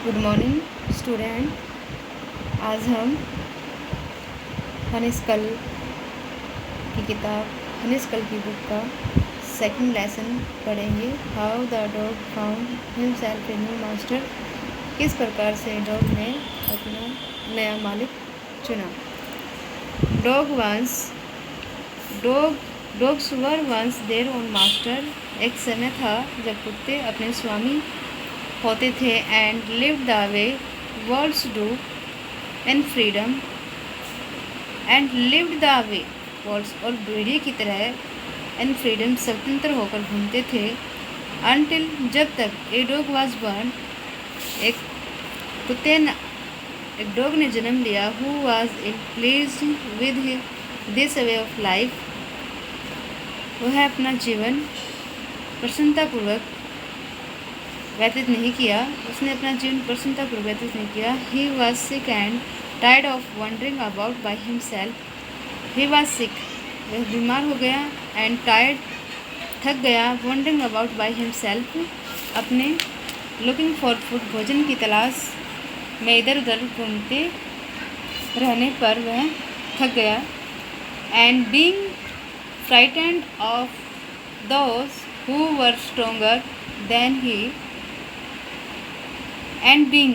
Good morning student. आज हम हनीशकल की किताब हनीशकल की बुक का सेकंड लेसन पढ़ेंगे। How the dog found himself a new master. किस प्रकार से डॉग ने अपना नया मालिक चुना। Dogs were once their own master. एक समय था जब कुत्ते अपने स्वामी होते थे। And live the way wolves do in freedom. And lived the way wolves और भेड़िए की तरह इन फ्रीडम स्वतंत्र होकर घूमते थे। अनटिल जब तक ए डॉग वाज बर्न एक डॉग ने जन्म लिया। Who was pleased with this way of life. वह अपना जीवन प्रसन्नतापूर्वक व्यतीत नहीं किया। उसने अपना जीवन प्रसन्नतापूर्वक व्यतीत नहीं किया। He was sick and tired of wondering about by himself. He was sick, वह बीमार हो गया। एंड टायर्ड, थक गया। वंडरिंग अबाउट बाई हिमसेल्फ, अपने लुकिंग फॉर फूड, भोजन की तलाश में इधर उधर घूमते रहने पर वह थक गया। And being frightened of those who were stronger than he. And being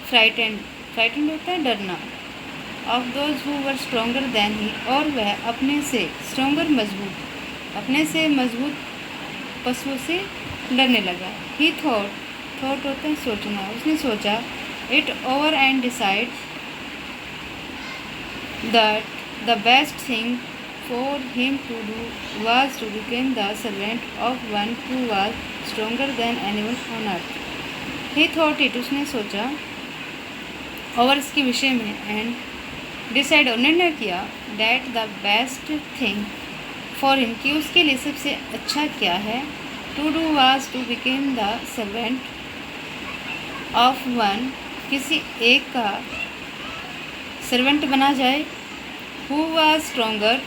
frightened होता है डरना। Of those who were stronger than he, और वह अपने से स्ट्रोंगर मजबूत पशुओं से डरने लगा। ही थॉट होता है सोचना। उसने सोचा it over and decide that the best thing for him to do was to become the servant of one who was stronger than anyone on earth. He thought it, उसने सोचा ओवर इसके विषय में, एंड डिसाइड और निर्णय किया that the best thing for him, कि उसके लिए सबसे अच्छा क्या है। To do was to become the servant of one, किसी एक का सर्वेंट बना जाए। हु वाज स्ट्रोंगर,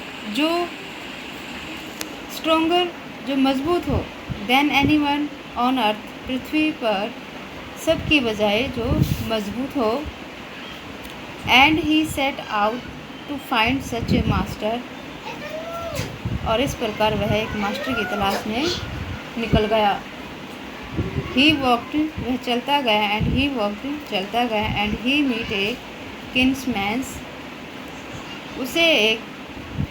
जो मजबूत हो। देन एनीवन ऑन अर्थ, पृथ्वी पर सबकी बजाय जो मजबूत हो। And he set out to find such a master, और इस प्रकार वह एक मास्टर की तलाश में निकल गया। ही वॉक्ड, वह चलता गया। एंड ही वॉक्ड, चलता गया। एंड ही मीट ए किन्समैन्स, उसे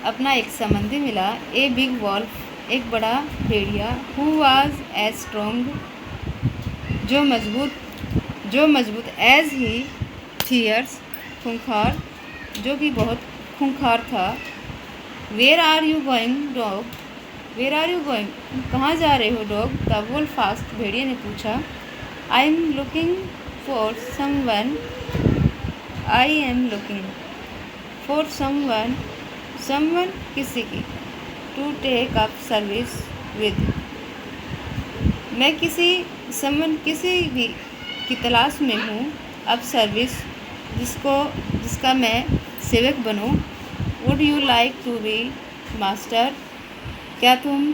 अपना एक संबंधी मिला। ए बिग वॉल्फ, एक बड़ा भेड़िया। हु वाज एज स्ट्रोंग, जो मजबूत एज ही फियर्स, खूंखार, जो कि बहुत खूंखार था। Where are you going dog, where are you going, कहाँ जा रहे हो डॉग। द वुल्फ आस्क्ड, भेड़िए ने पूछा। I am looking for someone, I am looking for someone, किसी की। To take up service with, मैं किसी भी की तलाश में हूँ। अब सर्विस, जिसका मैं सेवक बनूँ। Would you like to be master, क्या तुम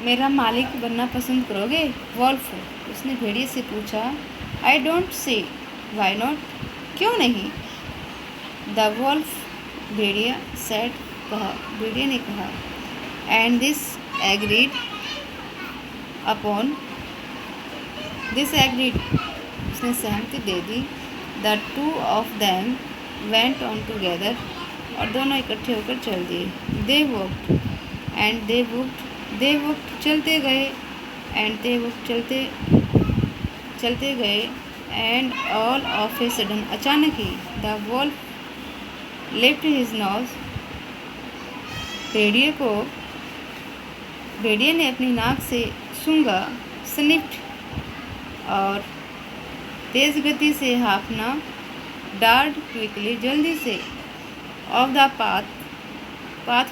मेरा मालिक बनना पसंद करोगे। वॉल्फ, उसने भेड़िए से पूछा। I don't see why not, क्यों नहीं। द वॉल्फ, भेड़िया सेड, कहा, भेड़िए ने कहा। एंड दिस एग्रीड अपॉन, उसने सहमति दे दी। The two of them went on together, और दोनों इकट्ठे होकर चल दिए। They walked and they walked, चलते गए। एंड दे वॉक्ड, चलते गए। And all of a sudden, अचानक ही। The wolf lift his nose, भेड़िए ने अपनी नाक से सूंघा। स्निफ्ड, और तेज गति से हाँफना। डार्ड क्विकली, जल्दी से। ऑफ द पाथ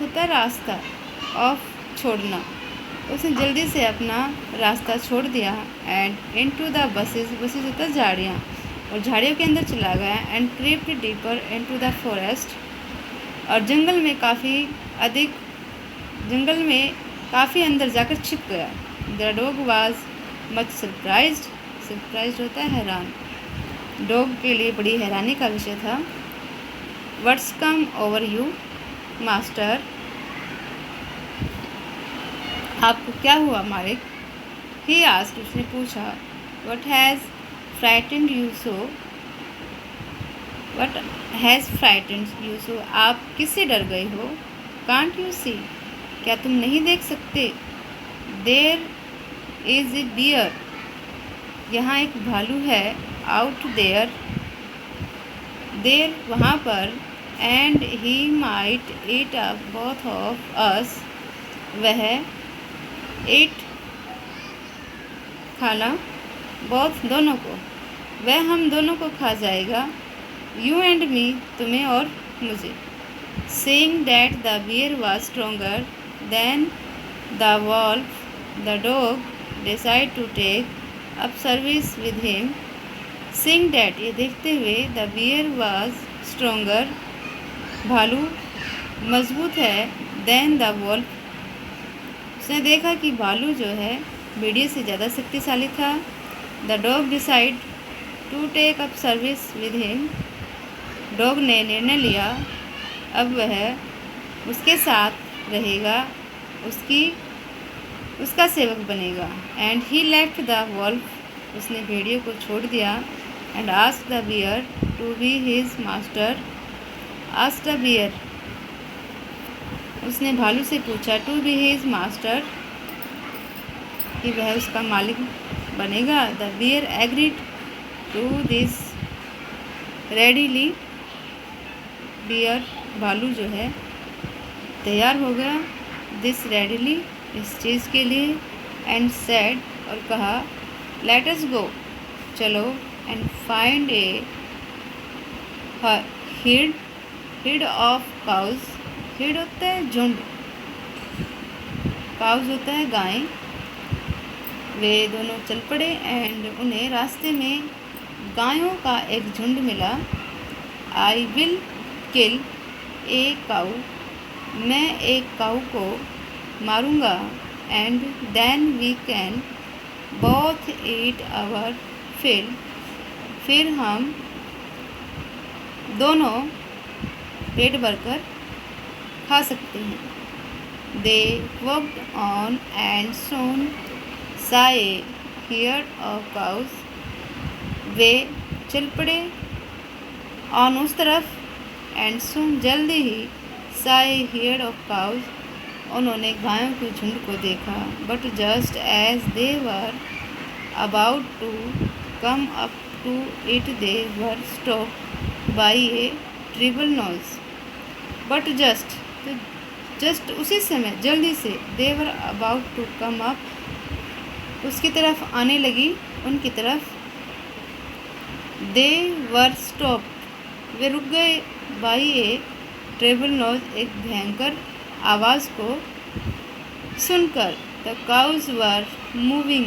होता है रास्ता। ऑफ, छोड़ना, उसने जल्दी से अपना रास्ता छोड़ दिया। एंड इनटू द बसेस होता है झाड़ियाँ, और झाड़ियों के अंदर चला गया। And creeped deeper into the forest, और जंगल में काफ़ी अंदर जाकर छिप गया। The dog was much surprised, surprised होता है हैरान। डॉग के लिए बड़ी हैरानी का विषय था। What's come over you master, आपको क्या हुआ मालिक? ही आस्क्ड, उसने पूछा। What has frightened you so, what has frightened you so, आप किससे डर गए हो? कांट यू सी, क्या तुम नहीं देख सकते? देयर इज़ ए बियर, यहाँ एक भालू है। आउट देयर, देर वहाँ पर। And he might eat up both of us, वह ईट खाना, बोथ दोनों को, वह हम दोनों को खा जाएगा। यू एंड मी, तुम्हें और मुझे। Saying that the bear was stronger than the wolf, the dog decide to take up service with him. Saying that, ये देखते हुए, द बियर वाज स्ट्रोंगर, भालू मजबूत है, देन द वॉल्फ, उसने देखा कि भालू जो है भेड़िए से ज़्यादा शक्तिशाली था। The dog decide to take up service with him, dog ने निर्णय लिया अब वह उसके साथ रहेगा, उसका सेवक बनेगा। And he left the wolf, उसने भेड़िए को छोड़ दिया। And asked the bear to be his master, asked the bear, उसने भालू से पूछा, टू बी हिज मास्टर, कि वह उसका मालिक बनेगा। The bear agreed to this readily, bear भालू जो है तैयार हो गया, दिस रेडीली, इस चीज़ के लिए। एंड सेड, और कहा, लेट अस गो, चलो। And find a herd of cows, herd होता है झुंड, काउज होता है गाय। वे दोनों चल पड़े। एंड उन्हें रास्ते में गायों का एक झुंड मिला। आई विल किल ए काऊ, मैं एक काऊ को मारूंगा। And then we can both eat our fill, फिर हम दोनों पेट भरकर खा सकते हैं। They walked on and soon saw a herd of cows, वे चल पड़े ऑन उस तरफ, एंड सुन जल्दी ही, saw a herd of cows, उन्होंने गायों के झुंड को देखा। But just as they were about to come up to it, they were stopped by a terrible noise, but just उसी समय, जल्दी से, they were about to come up, उसकी तरफ आने लगी, उनकी तरफ। दे वर स्टॉप्ड, वे रुक गए। बाई ए ट्रेबल नॉइज, एक भयंकर आवाज़ को सुनकर। The cows were moving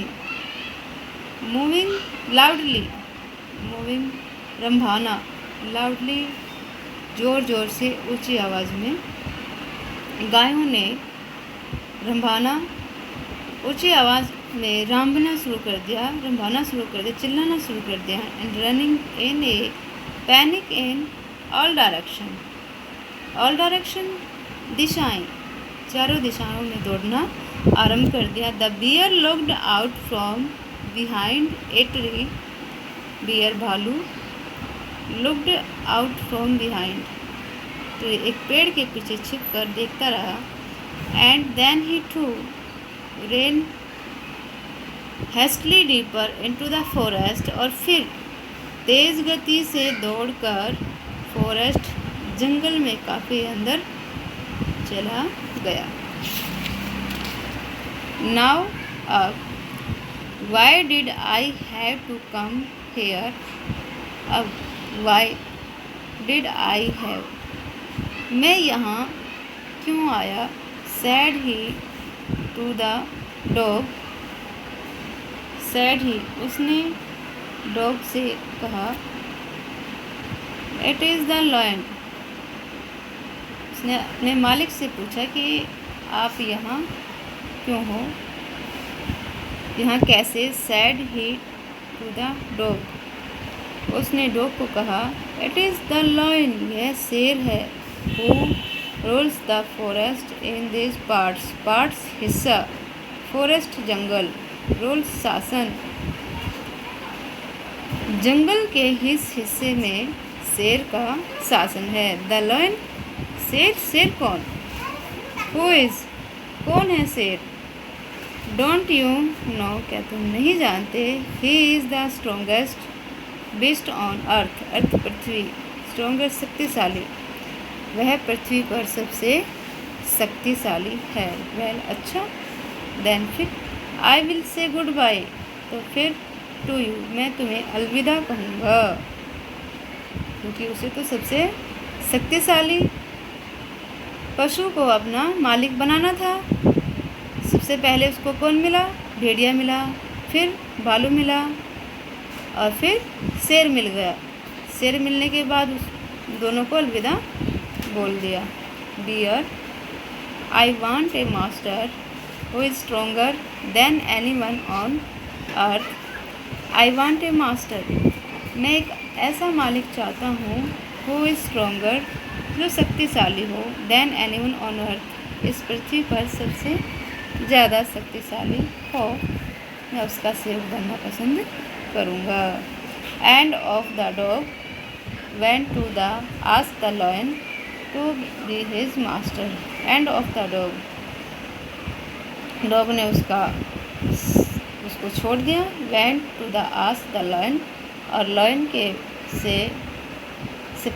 loudly, moving रंभाना, लाउडली ज़ोर ज़ोर से, ऊंची आवाज़ में। गायों ने रंभाना, ऊंची आवाज़ में रंभाना शुरू कर दिया, चिल्लाना शुरू कर दिया। And running in a panic in all direction, दिशाएं, चारों दिशाओं में दौड़ना आरंभ कर दिया। The bear looked out from behind a tree, bear भालू, लुक्ड आउट फ्रॉम बिहाइंड, तो एक पेड़ के पीछे छिप कर देखता रहा। And then he too ran hastily deeper into the forest, और फिर तेज़ गति से दौड़कर फॉरेस्ट, जंगल में काफ़ी अंदर चला गया। नाउ अब, why did I have to come here, अब वाई डिड आई हैव, मैं यहाँ क्यों आया। Said he to the dog, said he, उसने डॉग से कहा। इट इज़ द लॉयन, उसने अपने मालिक से पूछा कि आप यहाँ क्यों हो, यहाँ कैसे। Said he to the dog. उसने डॉग को कहा, इट इज़ द लायन, यह शेर है। Who rules the forest in this parts, parts हिस्सा, फॉरेस्ट जंगल, रूल्स शासन, जंगल के इस हिस्से में शेर का शासन है। द लायन, शेर, शेर कौन? हु इज़, कौन है शेर? डोंट यू नो, क्या तुम नहीं जानते? He is the strongest beast on earth, earth Prithvi, strongest शक्तिशाली, वह पृथ्वी पर सबसे शक्तिशाली है। वेल, अच्छा, देन फिर I will say good bye, तो फिर टू यू, मैं तुम्हें अलविदा कहूँगा, क्योंकि उसे तो सबसे शक्तिशाली पशु को अपना मालिक बनाना था। सबसे पहले उसको कौन मिला? भेड़िया मिला, फिर भालू मिला, और फिर शेर मिल गया। शेर मिलने के बाद उस दोनों को अलविदा बोल दिया। Dear, I want a master who is stronger than anyone on earth. I want a master, मैं एक ऐसा मालिक चाहता हूँ, हु इज़ स्ट्रोंगर, जो शक्तिशाली हो, देन एनीवन ऑन अर्थ, इस पृथ्वी पर सबसे ज़्यादा शक्तिशाली हो। मैं उसका सेवक बनना पसंद करूँगा। And off the dog went to the ask the lion to be his master. And off the dog, dog ने उसको छोड़ दिया। Went to the ask the lion, और लायन के से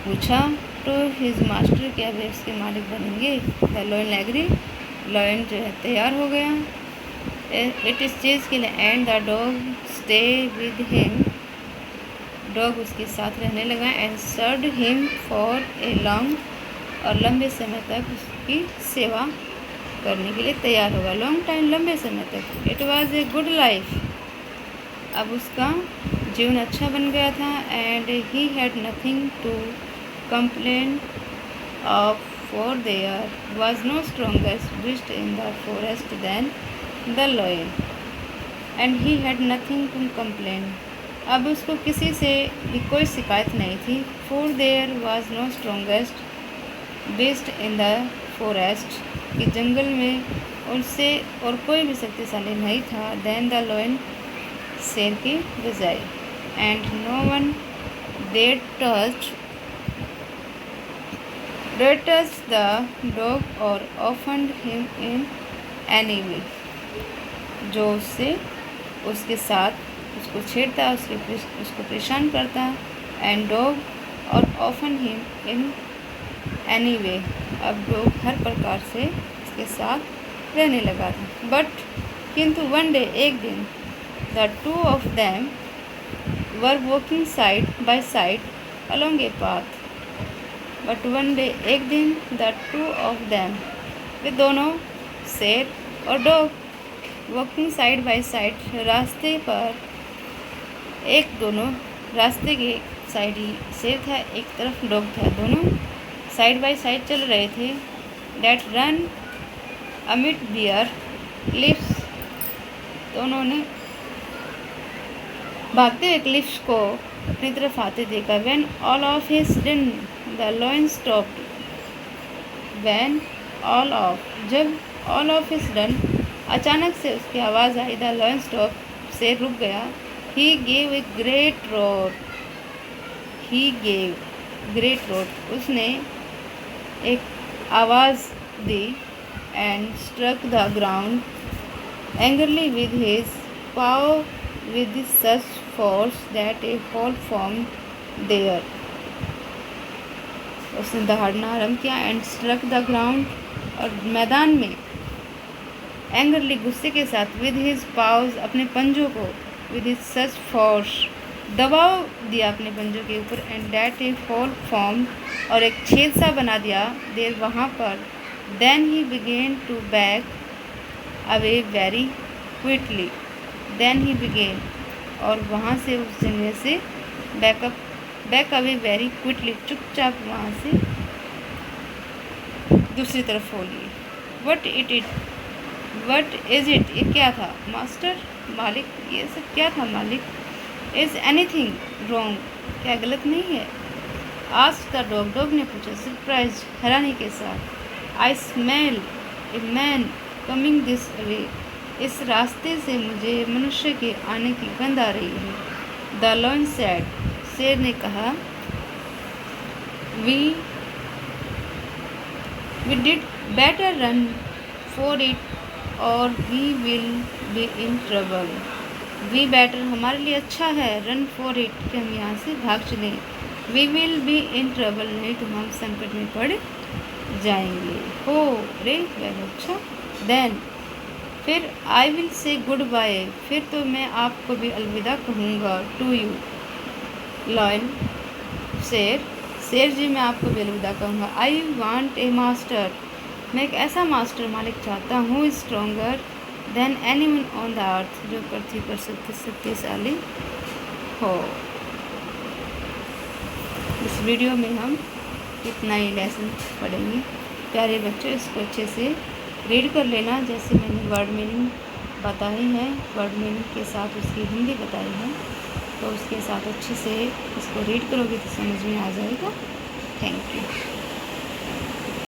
पूछा, टू हिज मास्टर, क्या वे उसके मालिक बनेंगे? द लायन एग्री, लायन जो है तैयार हो गया इस चीज़ के लिए। And the dog stay with him, dog उसके साथ रहने लगा। And served him for a long, और लंबे समय तक उसकी सेवा करने के लिए तैयार होगा। लॉन्ग टाइम, लंबे समय तक। It was a good life, अब उसका जीवन अच्छा बन गया था। And he had nothing to complain of, for there was no strongest beast in the forest than the lion. And he had nothing to complain, अब उसको किसी से भी कोई शिकायत नहीं थी। For there was no strongest beast in the forest, कि जंगल में उससे और कोई भी शक्तिशाली नहीं था, देन द लायन, शेर की बजाय। एंड नो वन डेड touch the dog or offend him in any way, जो उसके साथ उसको छेड़ता, उसको परेशान करता। And dog or offend him in any way, अब डॉग हर प्रकार से इसके साथ रहने लगा था। बट किंतु वन डे, एक दिन, the two of them were walking side by side along a path. But one day, एक दिन, द टू ऑफ देम, वे दोनों, शेर और dog, walking side by side, रास्ते पर, दोनों रास्ते के साइड ही शेर था, एक तरफ डॉग था, दोनों साइड बाय साइड चल रहे थे। डेट रन अमिट बियर क्लिफ्स, दोनों ने भागते हुए क्लिफ्स को अपनी तरफ आते देखा। When all of his sudden the lion stopped, when all of, जब ऑल ऑफ हिज सडन, अचानक से उसकी आवाज़ आई, द लायन स्टॉप, शेर रुक गया। He gave a great roar, he gave great roar, उसने एक आवाज़ दी। And struck the ground angrily with his paw with such force that a hole formed there, उसने दहाड़ना आरम्भ किया। एंड स्ट्रक द ग्राउंड, और मैदान में, एंग्रली, गुस्से के साथ, विद हिज पाव्स, अपने पंजों को, विद हिज सच फोर्स, दबाव दिया अपने पंजों के ऊपर। And that a hole form, और एक छेद सा बना दिया देर वहाँ पर। Then he began to back away very quickly, then he began, और वहाँ से, उस जगह से बैक अवे वेरी क्विकली, चुपचाप वहाँ से दूसरी तरफ हो लिए। वट इज़ इट, ये क्या था? मास्टर, मालिक, ये सब क्या था मालिक? इज़ एनीथिंग रॉन्ग, क्या गलत नहीं है? आस्क्ड द डॉग, डॉग ने पूछा सरप्राइज, हैरानी के साथ। I smell a man coming this way, इस रास्ते से मुझे मनुष्य के आने की गंध आ रही है। द लॉयन सैड, शेर ने कहा, we did better run for it or we will be in trouble. We better हमारे लिए अच्छा है, रन फॉर इट कि हम यहाँ से भाग चलें, we will be in trouble नहीं तो हम संकट में पड़ जाएंगे। हो रे वेल अच्छा। देन फिर I will say good bye, फिर तो मैं आपको भी अलविदा कहूँगा। टू यू लॉयन, शेर, शेर जी मैं आपको भी अलविदा कहूँगा। आई वांट ए मास्टर, मैं एक ऐसा मास्टर मालिक चाहता हूँ, stronger than anyone on the earth, जो पृथ्वी पर सबसे शक्तिशाली हो। इस वीडियो में हम इतना ही लेसन पढ़ेंगे। प्यारे बच्चों, इसको अच्छे से रीड कर लेना, जैसे मैंने वर्ड मीनिंग बताई है, वर्ड मीनिंग के साथ उसकी हिंदी बताई है, तो उसके साथ अच्छे से इसको रीड करोगे तो समझ में आ जाएगा। Thank you.